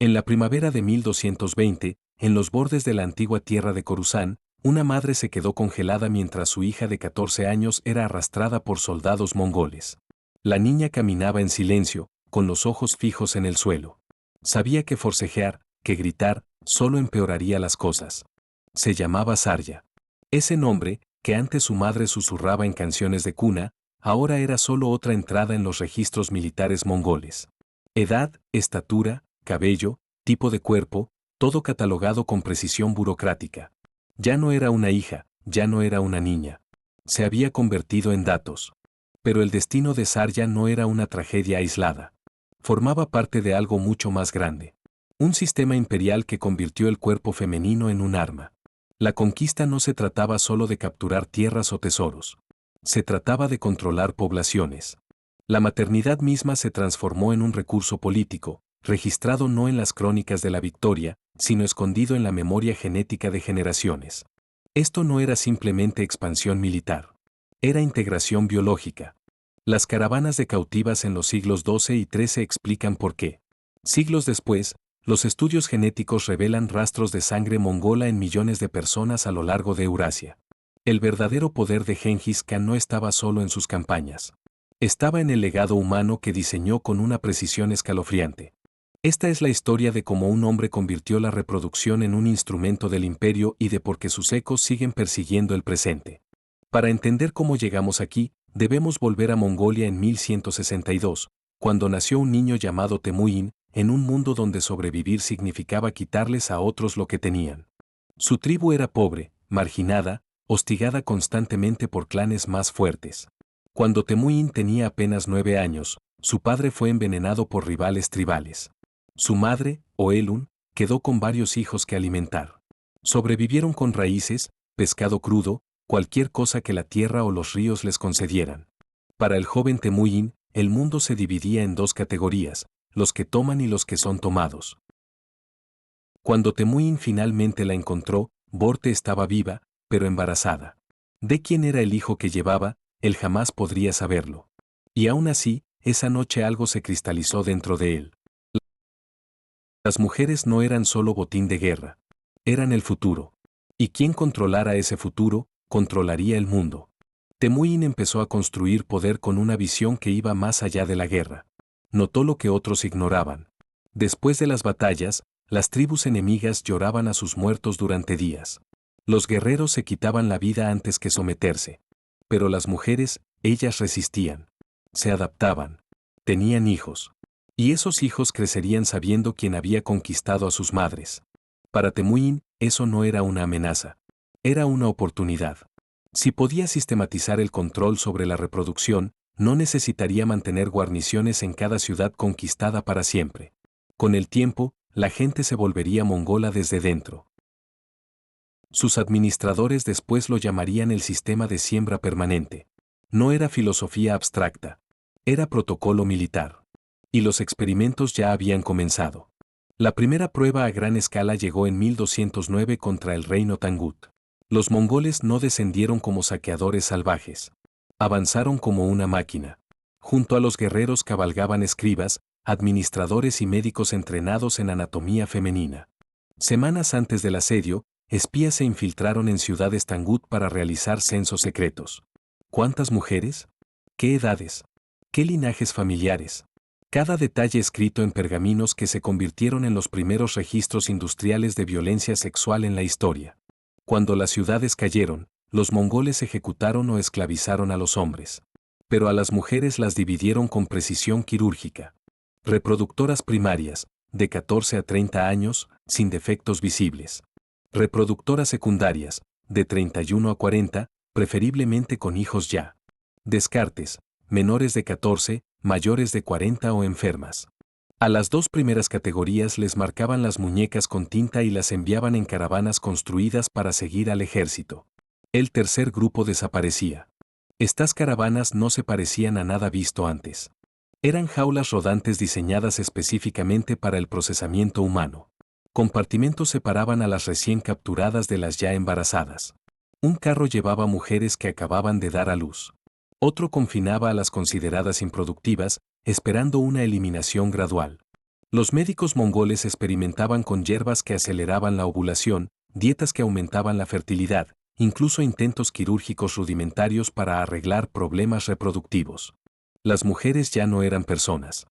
En la primavera de 1220, en los bordes de la antigua tierra de Coruscant, una madre se quedó congelada mientras su hija de 14 años era arrastrada por soldados mongoles. La niña caminaba en silencio, con los ojos fijos en el suelo. Sabía que forcejear, que gritar, solo empeoraría las cosas. Se llamaba Sarya. Ese nombre, que antes su madre susurraba en canciones de cuna, ahora era solo otra entrada en los registros militares mongoles. Edad, estatura, cabello, tipo de cuerpo, todo catalogado con precisión burocrática. Ya no era una hija, ya no era una niña. Se había convertido en datos. Pero el destino de Sarya no era una tragedia aislada. Formaba parte de algo mucho más grande. Un sistema imperial que convirtió el cuerpo femenino en un arma. La conquista no se trataba solo de capturar tierras o tesoros. Se trataba de controlar poblaciones. La maternidad misma se transformó en un recurso político, registrado no en las crónicas de la victoria, sino escondido en la memoria genética de generaciones. Esto no era simplemente expansión militar. Era integración biológica. Las caravanas de cautivas en los siglos XII y XIII explican por qué. Siglos después, los estudios genéticos revelan rastros de sangre mongola en millones de personas a lo largo de Eurasia. El verdadero poder de Gengis Khan no estaba solo en sus campañas. Estaba en el legado humano que diseñó con una precisión escalofriante. Esta es la historia de cómo un hombre convirtió la reproducción en un instrumento del imperio y de por qué sus ecos siguen persiguiendo el presente. Para entender cómo llegamos aquí, debemos volver a Mongolia en 1162, cuando nació un niño llamado Temujin, en un mundo donde sobrevivir significaba quitarles a otros lo que tenían. Su tribu era pobre, marginada, hostigada constantemente por clanes más fuertes. Cuando Temujin tenía apenas 9 años, su padre fue envenenado por rivales tribales. Su madre, Oelun, quedó con varios hijos que alimentar. Sobrevivieron con raíces, pescado crudo, cualquier cosa que la tierra o los ríos les concedieran. Para el joven Temujin, el mundo se dividía en dos categorías, los que toman y los que son tomados. Cuando Temujin finalmente la encontró, Borte estaba viva, pero embarazada. De quién era el hijo que llevaba, él jamás podría saberlo. Y aún así, esa noche algo se cristalizó dentro de él. Las mujeres no eran solo botín de guerra. Eran el futuro. Y quien controlara ese futuro, controlaría el mundo. Temujin empezó a construir poder con una visión que iba más allá de la guerra. Notó lo que otros ignoraban. Después de las batallas, las tribus enemigas lloraban a sus muertos durante días. Los guerreros se quitaban la vida antes que someterse. Pero las mujeres, ellas resistían. Se adaptaban. Tenían hijos. Y esos hijos crecerían sabiendo quién había conquistado a sus madres. Para Temujin, eso no era una amenaza. Era una oportunidad. Si podía sistematizar el control sobre la reproducción, no necesitaría mantener guarniciones en cada ciudad conquistada para siempre. Con el tiempo, la gente se volvería mongola desde dentro. Sus administradores después lo llamarían el sistema de siembra permanente. No era filosofía abstracta. Era protocolo militar. Y los experimentos ya habían comenzado. La primera prueba a gran escala llegó en 1209 contra el reino Tangut. Los mongoles no descendieron como saqueadores salvajes. Avanzaron como una máquina. Junto a los guerreros cabalgaban escribas, administradores y médicos entrenados en anatomía femenina. Semanas antes del asedio, espías se infiltraron en ciudades Tangut para realizar censos secretos. ¿Cuántas mujeres? ¿Qué edades? ¿Qué linajes familiares? Cada detalle escrito en pergaminos que se convirtieron en los primeros registros industriales de violencia sexual en la historia. Cuando las ciudades cayeron, los mongoles ejecutaron o esclavizaron a los hombres. Pero a las mujeres las dividieron con precisión quirúrgica. Reproductoras primarias, de 14 a 30 años, sin defectos visibles. Reproductoras secundarias, de 31 a 40, preferiblemente con hijos ya. Descartes, menores de 14, mayores de 40 o enfermas. A las dos primeras categorías les marcaban las muñecas con tinta y las enviaban en caravanas construidas para seguir al ejército. El tercer grupo desaparecía. Estas caravanas no se parecían a nada visto antes. Eran jaulas rodantes diseñadas específicamente para el procesamiento humano. Compartimentos separaban a las recién capturadas de las ya embarazadas. Un carro llevaba mujeres que acababan de dar a luz. Otro confinaba a las consideradas improductivas, esperando una eliminación gradual. Los médicos mongoles experimentaban con hierbas que aceleraban la ovulación, dietas que aumentaban la fertilidad, incluso intentos quirúrgicos rudimentarios para arreglar problemas reproductivos. Las mujeres ya no eran personas.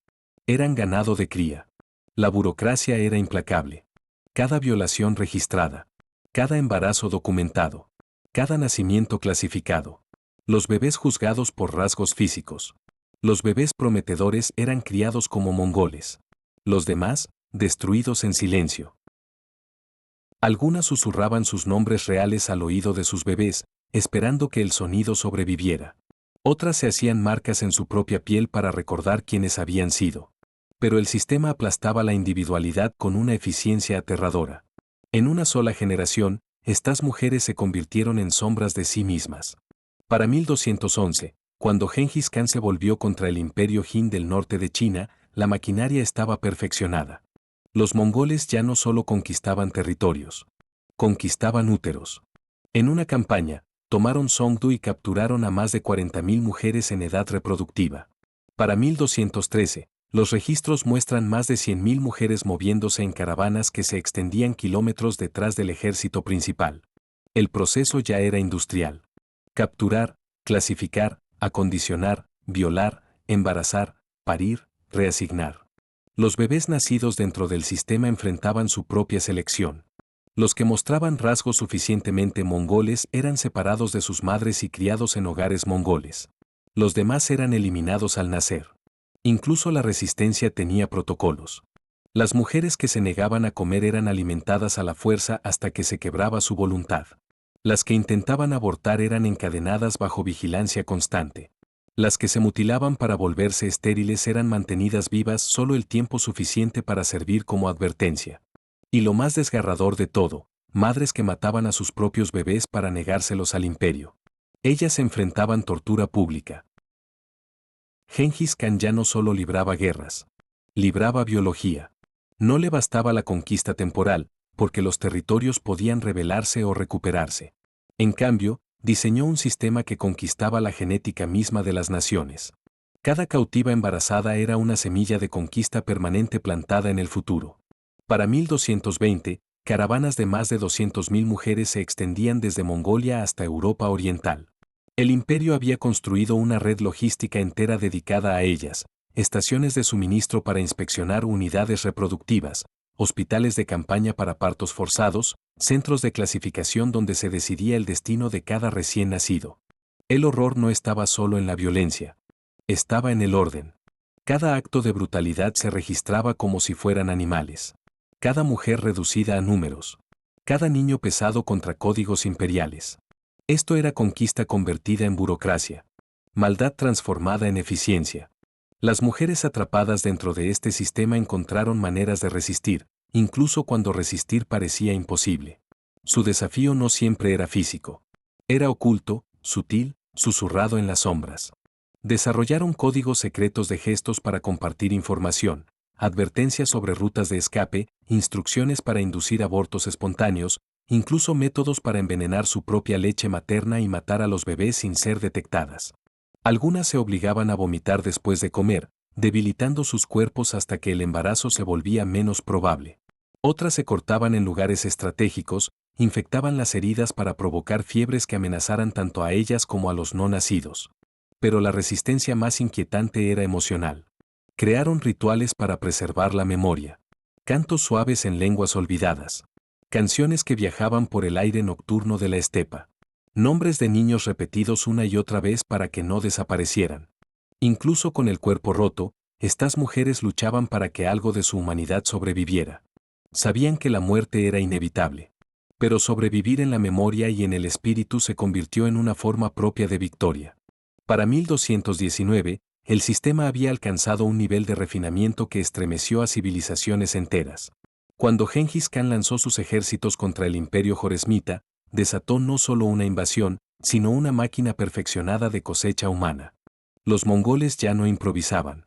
Eran ganado de cría. La burocracia era implacable. Cada violación registrada. Cada embarazo documentado. Cada nacimiento clasificado. Los bebés juzgados por rasgos físicos. Los bebés prometedores eran criados como mongoles. Los demás, destruidos en silencio. Algunas susurraban sus nombres reales al oído de sus bebés, esperando que el sonido sobreviviera. Otras se hacían marcas en su propia piel para recordar quiénes habían sido. Pero el sistema aplastaba la individualidad con una eficiencia aterradora. En una sola generación, estas mujeres se convirtieron en sombras de sí mismas. Para 1211, cuando Gengis Khan se volvió contra el imperio Jin del norte de China, la maquinaria estaba perfeccionada. Los mongoles ya no solo conquistaban territorios, conquistaban úteros. En una campaña, tomaron Songdu y capturaron a más de 40.000 mujeres en edad reproductiva. Para 1213, los registros muestran más de 100.000 mujeres moviéndose en caravanas que se extendían kilómetros detrás del ejército principal. El proceso ya era industrial. Capturar, clasificar, acondicionar, violar, embarazar, parir, reasignar. Los bebés nacidos dentro del sistema enfrentaban su propia selección. Los que mostraban rasgos suficientemente mongoles eran separados de sus madres y criados en hogares mongoles. Los demás eran eliminados al nacer. Incluso la resistencia tenía protocolos. Las mujeres que se negaban a comer eran alimentadas a la fuerza hasta que se quebraba su voluntad. Las que intentaban abortar eran encadenadas bajo vigilancia constante. Las que se mutilaban para volverse estériles eran mantenidas vivas solo el tiempo suficiente para servir como advertencia. Y lo más desgarrador de todo, madres que mataban a sus propios bebés para negárselos al imperio. Ellas enfrentaban tortura pública. Gengis Khan ya no solo libraba guerras, libraba biología. No le bastaba la conquista temporal, porque los territorios podían rebelarse o recuperarse. En cambio, diseñó un sistema que conquistaba la genética misma de las naciones. Cada cautiva embarazada era una semilla de conquista permanente plantada en el futuro. Para 1220, caravanas de más de 200.000 mujeres se extendían desde Mongolia hasta Europa Oriental. El imperio había construido una red logística entera dedicada a ellas, estaciones de suministro para inspeccionar unidades reproductivas, hospitales de campaña para partos forzados, centros de clasificación donde se decidía el destino de cada recién nacido. El horror no estaba solo en la violencia. Estaba en el orden. Cada acto de brutalidad se registraba como si fueran animales. Cada mujer reducida a números. Cada niño pesado contra códigos imperiales. Esto era conquista convertida en burocracia. Maldad transformada en eficiencia. Las mujeres atrapadas dentro de este sistema encontraron maneras de resistir, incluso cuando resistir parecía imposible. Su desafío no siempre era físico. Era oculto, sutil, susurrado en las sombras. Desarrollaron códigos secretos de gestos para compartir información, advertencias sobre rutas de escape, instrucciones para inducir abortos espontáneos, incluso métodos para envenenar su propia leche materna y matar a los bebés sin ser detectadas. Algunas se obligaban a vomitar después de comer, debilitando sus cuerpos hasta que el embarazo se volvía menos probable. Otras se cortaban en lugares estratégicos, infectaban las heridas para provocar fiebres que amenazaran tanto a ellas como a los no nacidos. Pero la resistencia más inquietante era emocional. Crearon rituales para preservar la memoria. Cantos suaves en lenguas olvidadas. Canciones que viajaban por el aire nocturno de la estepa. Nombres de niños repetidos una y otra vez para que no desaparecieran. Incluso con el cuerpo roto, estas mujeres luchaban para que algo de su humanidad sobreviviera. Sabían que la muerte era inevitable. Pero sobrevivir en la memoria y en el espíritu se convirtió en una forma propia de victoria. Para 1219, el sistema había alcanzado un nivel de refinamiento que estremeció a civilizaciones enteras. Cuando Gengis Khan lanzó sus ejércitos contra el imperio joresmita, desató no solo una invasión, sino una máquina perfeccionada de cosecha humana. Los mongoles ya no improvisaban.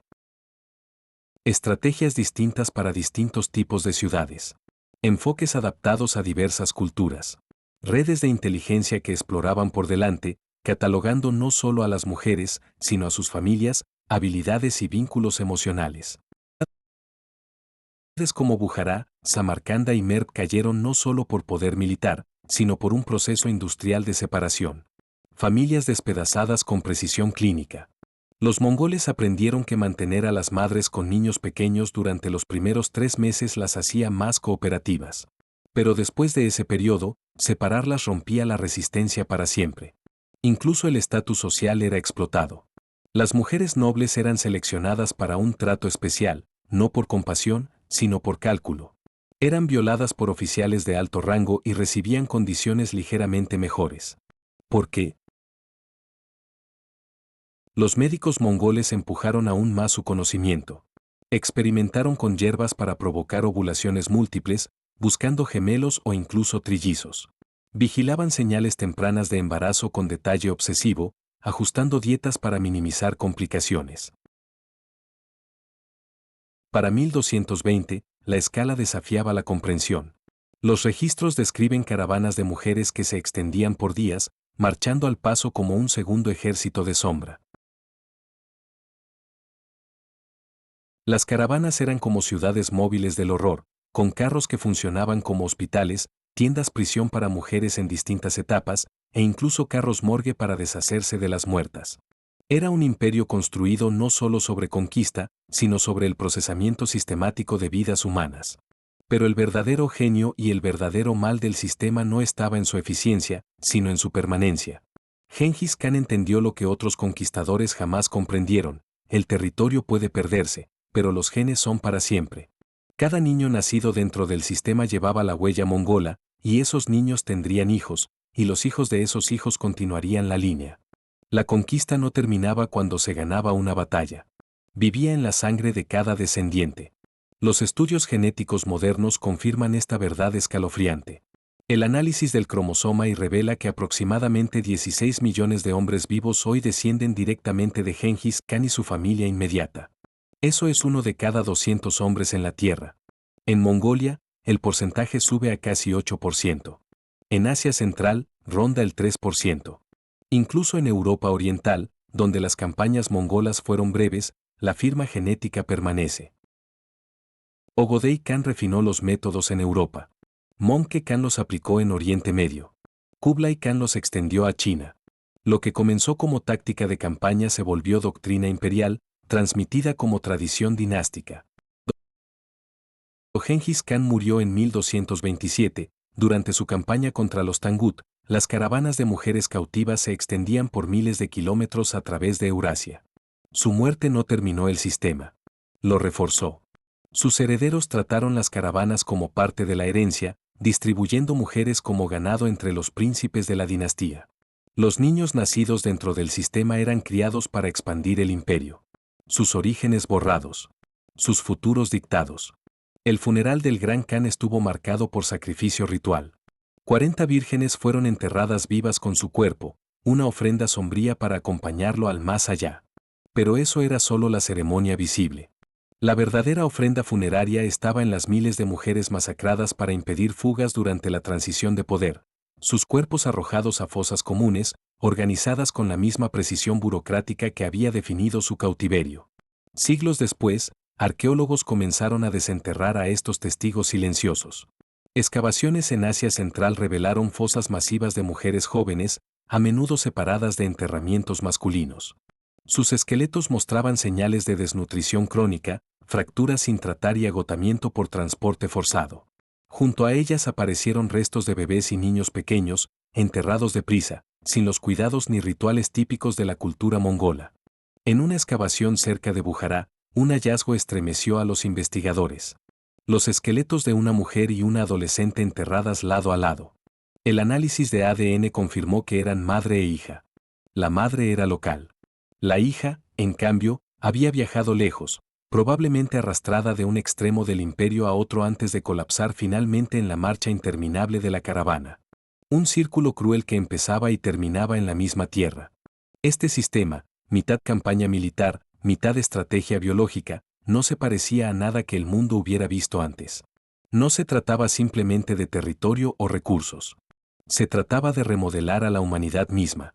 Estrategias distintas para distintos tipos de ciudades. Enfoques adaptados a diversas culturas. Redes de inteligencia que exploraban por delante, catalogando no solo a las mujeres, sino a sus familias, habilidades y vínculos emocionales. como Bujará, Samarcanda y Merv cayeron no solo por poder militar, sino por un proceso industrial de separación. Familias despedazadas con precisión clínica. Los mongoles aprendieron que mantener a las madres con niños pequeños durante los primeros 3 meses las hacía más cooperativas. Pero después de ese periodo, separarlas rompía la resistencia para siempre. Incluso el estatus social era explotado. Las mujeres nobles eran seleccionadas para un trato especial, no por compasión, sino por cálculo. Eran violadas por oficiales de alto rango y recibían condiciones ligeramente mejores. ¿Por qué? Los médicos mongoles empujaron aún más su conocimiento. Experimentaron con hierbas para provocar ovulaciones múltiples, buscando gemelos o incluso trillizos. Vigilaban señales tempranas de embarazo con detalle obsesivo, ajustando dietas para minimizar complicaciones. Para 1220, la escala desafiaba la comprensión. Los registros describen caravanas de mujeres que se extendían por días, marchando al paso como un segundo ejército de sombra. Las caravanas eran como ciudades móviles del horror, con carros que funcionaban como hospitales, tiendas prisión para mujeres en distintas etapas, e incluso carros morgue para deshacerse de las muertas. Era un imperio construido no solo sobre conquista, sino sobre el procesamiento sistemático de vidas humanas. Pero el verdadero genio y el verdadero mal del sistema no estaba en su eficiencia, sino en su permanencia. Gengis Khan entendió lo que otros conquistadores jamás comprendieron: el territorio puede perderse, pero los genes son para siempre. Cada niño nacido dentro del sistema llevaba la huella mongola, y esos niños tendrían hijos, y los hijos de esos hijos continuarían la línea. La conquista no terminaba cuando se ganaba una batalla. Vivía en la sangre de cada descendiente. Los estudios genéticos modernos confirman esta verdad escalofriante. El análisis del cromosoma y revela que aproximadamente 16 millones de hombres vivos hoy descienden directamente de Gengis Khan y su familia inmediata. Eso es 1 de cada 200 hombres en la Tierra. En Mongolia, el porcentaje sube a casi 8%. En Asia Central, ronda el 3%. Incluso en Europa Oriental, donde las campañas mongolas fueron breves, la firma genética permanece. Ogodei Khan refinó los métodos en Europa. Möngke Khan los aplicó en Oriente Medio. Kublai Khan los extendió a China. Lo que comenzó como táctica de campaña se volvió doctrina imperial, transmitida como tradición dinástica. Gengis Khan murió en 1227, durante su campaña contra los Tangut, las caravanas de mujeres cautivas se extendían por miles de kilómetros a través de Eurasia. Su muerte no terminó el sistema. Lo reforzó. Sus herederos trataron las caravanas como parte de la herencia, distribuyendo mujeres como ganado entre los príncipes de la dinastía. Los niños nacidos dentro del sistema eran criados para expandir el imperio. Sus orígenes borrados. Sus futuros dictados. El funeral del Gran Khan estuvo marcado por sacrificio ritual. 40 vírgenes fueron enterradas vivas con su cuerpo, una ofrenda sombría para acompañarlo al más allá. Pero eso era solo la ceremonia visible. La verdadera ofrenda funeraria estaba en las miles de mujeres masacradas para impedir fugas durante la transición de poder, sus cuerpos arrojados a fosas comunes, organizadas con la misma precisión burocrática que había definido su cautiverio. Siglos después, arqueólogos comenzaron a desenterrar a estos testigos silenciosos. Excavaciones en Asia Central revelaron fosas masivas de mujeres jóvenes, a menudo separadas de enterramientos masculinos. Sus esqueletos mostraban señales de desnutrición crónica, fracturas sin tratar y agotamiento por transporte forzado. Junto a ellas aparecieron restos de bebés y niños pequeños, enterrados deprisa, sin los cuidados ni rituales típicos de la cultura mongola. En una excavación cerca de Bujará, un hallazgo estremeció a los investigadores. Los esqueletos de una mujer y una adolescente enterradas lado a lado. El análisis de ADN confirmó que eran madre e hija. La madre era local. La hija, en cambio, había viajado lejos, probablemente arrastrada de un extremo del imperio a otro antes de colapsar finalmente en la marcha interminable de la caravana. Un círculo cruel que empezaba y terminaba en la misma tierra. Este sistema, mitad campaña militar, mitad estrategia biológica, no se parecía a nada que el mundo hubiera visto antes. No se trataba simplemente de territorio o recursos. Se trataba de remodelar a la humanidad misma.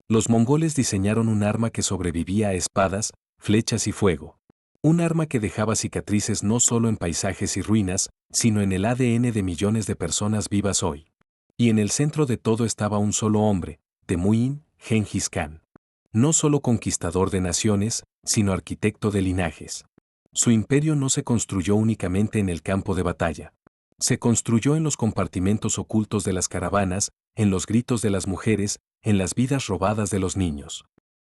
Los mongoles diseñaron un arma que sobrevivía a espadas, flechas y fuego. Un arma que dejaba cicatrices no solo en paisajes y ruinas, sino en el ADN de millones de personas vivas hoy. Y en el centro de todo estaba un solo hombre, Temüin, Gengis Khan. No solo conquistador de naciones, sino arquitecto de linajes. Su imperio no se construyó únicamente en el campo de batalla. Se construyó en los compartimentos ocultos de las caravanas, en los gritos de las mujeres, en las vidas robadas de los niños.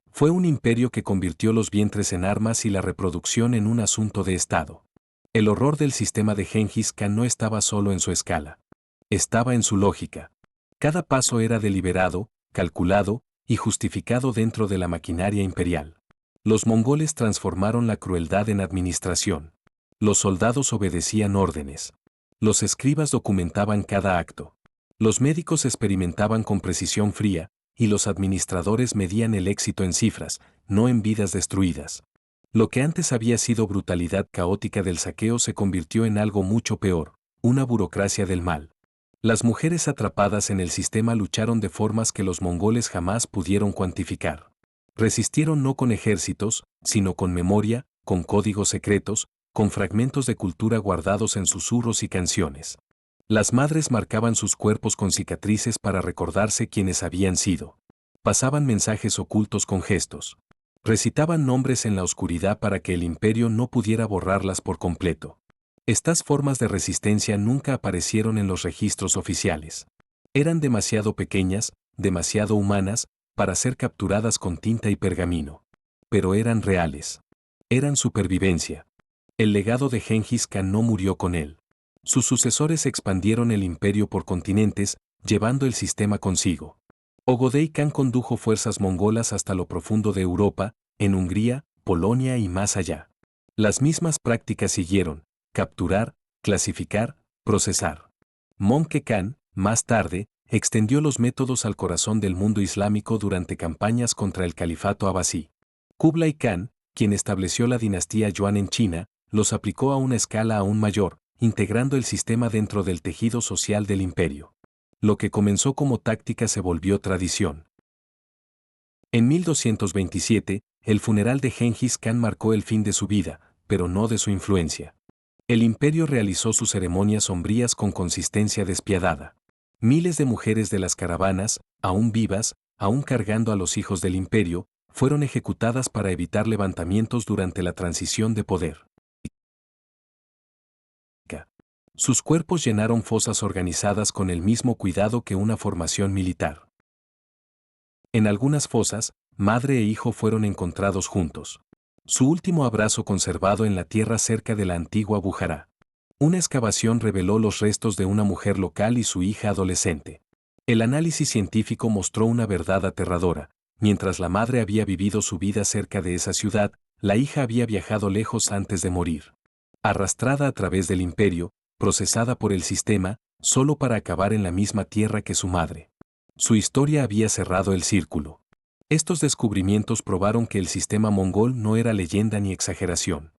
Fue un imperio que convirtió los vientres en armas y la reproducción en un asunto de Estado. El horror del sistema de Gengis Khan no estaba solo en su escala. Estaba en su lógica. Cada paso era deliberado, calculado y justificado dentro de la maquinaria imperial. Los mongoles transformaron la crueldad en administración. Los soldados obedecían órdenes. Los escribas documentaban cada acto. Los médicos experimentaban con precisión fría, y los administradores medían el éxito en cifras, no en vidas destruidas. Lo que antes había sido brutalidad caótica del saqueo se convirtió en algo mucho peor, una burocracia del mal. Las mujeres atrapadas en el sistema lucharon de formas que los mongoles jamás pudieron cuantificar. Resistieron no con ejércitos, sino con memoria, con códigos secretos, con fragmentos de cultura guardados en susurros y canciones. Las madres marcaban sus cuerpos con cicatrices para recordarse quiénes habían sido. Pasaban mensajes ocultos con gestos. Recitaban nombres en la oscuridad para que el imperio no pudiera borrarlas por completo. Estas formas de resistencia nunca aparecieron en los registros oficiales. Eran demasiado pequeñas, demasiado humanas, para ser capturadas con tinta y pergamino. Pero eran reales. Eran supervivencia. El legado de Gengis Khan no murió con él. Sus sucesores expandieron el imperio por continentes, llevando el sistema consigo. Ögödei Khan condujo fuerzas mongolas hasta lo profundo de Europa, en Hungría, Polonia y más allá. Las mismas prácticas siguieron: capturar, clasificar, procesar. Möngke Khan, más tarde, extendió los métodos al corazón del mundo islámico durante campañas contra el califato abasí. Kublai Khan, quien estableció la dinastía Yuan en China, los aplicó a una escala aún mayor, integrando el sistema dentro del tejido social del imperio. Lo que comenzó como táctica se volvió tradición. En 1227, el funeral de Gengis Khan marcó el fin de su vida, pero no de su influencia. El imperio realizó sus ceremonias sombrías con consistencia despiadada. Miles de mujeres de las caravanas, aún vivas, aún cargando a los hijos del imperio, fueron ejecutadas para evitar levantamientos durante la transición de poder. Sus cuerpos llenaron fosas organizadas con el mismo cuidado que una formación militar. En algunas fosas, madre e hijo fueron encontrados juntos. Su último abrazo conservado en la tierra cerca de la antigua Bujara. Una excavación reveló los restos de una mujer local y su hija adolescente. El análisis científico mostró una verdad aterradora. Mientras la madre había vivido su vida cerca de esa ciudad, la hija había viajado lejos antes de morir. Arrastrada a través del imperio, procesada por el sistema, solo para acabar en la misma tierra que su madre. Su historia había cerrado el círculo. Estos descubrimientos probaron que el sistema mongol no era leyenda ni exageración.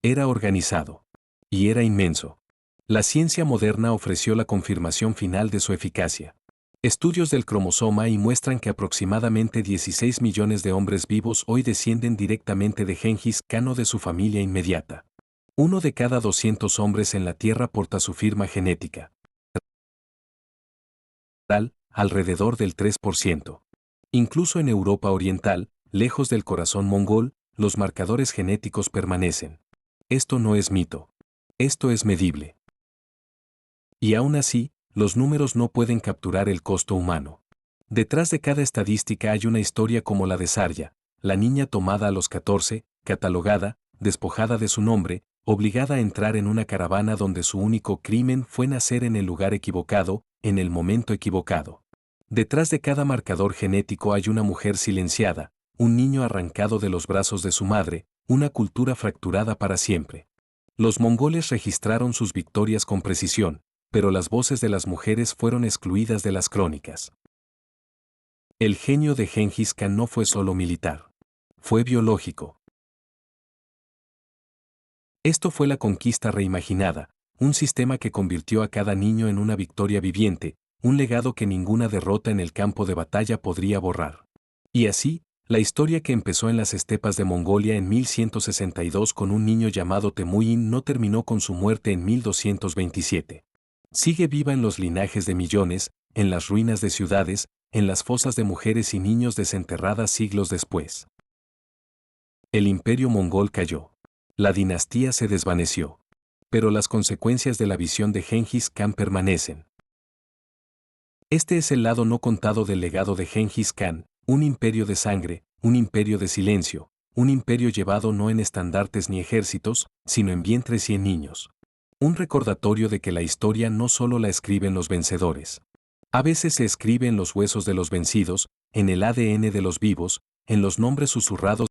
Era organizado. Y era inmenso. La ciencia moderna ofreció la confirmación final de su eficacia. Estudios del cromosoma y muestran que aproximadamente 16 millones de hombres vivos hoy descienden directamente de Gengis Khan o de su familia inmediata. 1 de cada 200 hombres en la Tierra porta su firma genética. Alrededor del 3%. Incluso en Europa Oriental, lejos del corazón mongol, los marcadores genéticos permanecen. Esto no es mito. Esto es medible. Y aún así, los números no pueden capturar el costo humano. Detrás de cada estadística hay una historia como la de Sarya, la niña tomada a los 14, catalogada, despojada de su nombre, obligada a entrar en una caravana donde su único crimen fue nacer en el lugar equivocado, en el momento equivocado. Detrás de cada marcador genético hay una mujer silenciada, un niño arrancado de los brazos de su madre, una cultura fracturada para siempre. Los mongoles registraron sus victorias con precisión, pero las voces de las mujeres fueron excluidas de las crónicas. El genio de Gengis Khan no fue solo militar. Fue biológico. Esto fue la conquista reimaginada, un sistema que convirtió a cada niño en una victoria viviente, un legado que ninguna derrota en el campo de batalla podría borrar. Y así, La historia que empezó en las estepas de Mongolia en 1162 con un niño llamado Temujin no terminó con su muerte en 1227. Sigue viva en los linajes de millones, en las ruinas de ciudades, en las fosas de mujeres y niños desenterradas siglos después. El imperio mongol cayó. La dinastía se desvaneció. Pero las consecuencias de la visión de Gengis Khan permanecen. Este es el lado no contado del legado de Gengis Khan, un imperio de sangre, un imperio de silencio, un imperio llevado no en estandartes ni ejércitos, sino en vientres y en niños. Un recordatorio de que la historia no solo la escriben los vencedores. A veces se escribe en los huesos de los vencidos, en el ADN de los vivos, en los nombres susurrados